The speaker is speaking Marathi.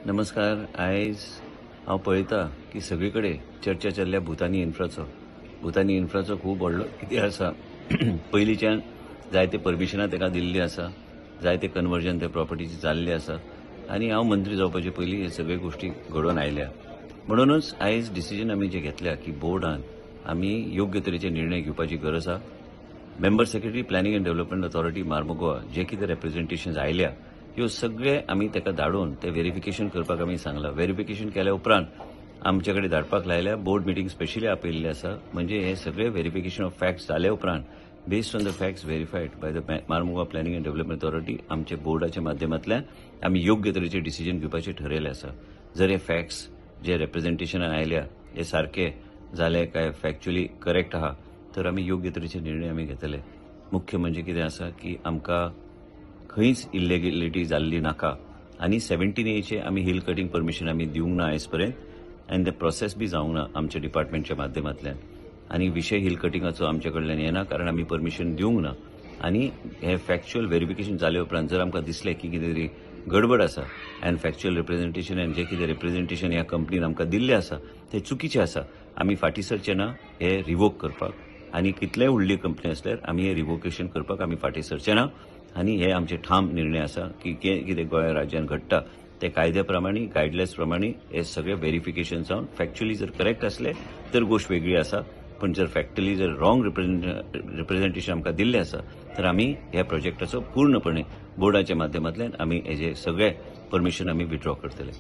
नमस्कार. आयज हांव पळयतां की सगळीकडे चर्चा चल्ल्या भुतानी इन्फ्राचो खूब व्हडलो इतिहास आसा. पयलींच्यान जायते परमिशनां ताका दिल्लीं आसा, जायते कन्वर्जन ते प्रॉपर्टीचे जाल्ले आसा आनी हांव मंत्री जावपाचे पयलीं हे सगळे गोश्टी घडोवन आयल्या. म्हणूनच आयज डिसिजन आमी जे घेतल्या की बोर्डान आमी योग्य तरेचे निर्णय घेवपाची गरज आसा. Member secretary planning and development authority Mormugao जे कितें रिप्रेझेंटेशन्स आयल्या ह्यो सगळे आमी ताका धाडून ते व्हेरिफिकेशन करपाक आमी सांगलां. व्हेरिफिकेशन केल्या उपरांत आमचे कडेन धाडपाक लायल्या. बोर्ड मिटींग स्पेशली आपयल्ली आसा. म्हणजे हे सगळे व्हेरिफिकेशन ऑफ फॅक्ट्स जाल्या उपरांत based on the facts verified by the Mormugao planning and development authority आमचे बोर्डाच्या माध्यमांतल्यान आमी योग्य तरेचे डिसिजन घेवपाचे ठरयले आसा. जर हे फॅक्ट्स जे रिप्रेझेंटेशनान आयल्या हे सारखे जाले काय फॅक्च्युअली करेक्ट आहा तर आमी योग्य तरेचे निर्णय आमी घेतले. मुख्य म्हणजे कितें आसा की आमकां खंयच इल्लेगिलिटी जाल्ली नाका आनी 17A आमी हिल कटिंग परमिशन आमी दिवंक ना आयज पर्यंत आनी ते प्रोसेस बी जावंक ना आमच्या डिपार्टमेंटच्या माध्यमांतल्यान. आनी विशय हिल कटिंगाचो आमचे कडल्यान येना कारण आमी परमिशन दिवंक ना. आनी हे फॅक्च्युअल व्हेरिफिकेशन जाले उपरांत जर आमकां दिसलें की कितें तरी गडबड आसा आनी फॅक्च्युअल रिप्रेझेंटेशन आनी जे कितें रिप्रेझेंटेशन ह्या कंपनीन आमकां दिल्लें आसा ते चुकीचें आसा, आमी फाटीं सरचे ना हे रिवोक करपाक. आनी कितलेय व्हडली कंपनी असल्यार आमी हे रिवोकेशन करपाक आमी फाटीं सरचे ना. आनी हे आमचे ठाम निर्णय आसा की कितें गोंय राज्यान घडटा ते कायद्या प्रमाणे गायडलायन्स प्रमाणे हे सगळे व्हेरिफिकेशन जावन फॅक्च्युअली जर करेक्ट असले तर गोष्ट वेगळी आसा. पण जर फॅक्च्युअली जर रॉंग रिप्रेझेंटेशन आमकां दिल्लें आसा तर आमी ह्या प्रोजेक्टाचो पूर्णपणे बोर्डाच्या माध्यमांतल्यान आमी हेजे सगळे परमिशन आमी विथड्रॉ करतले.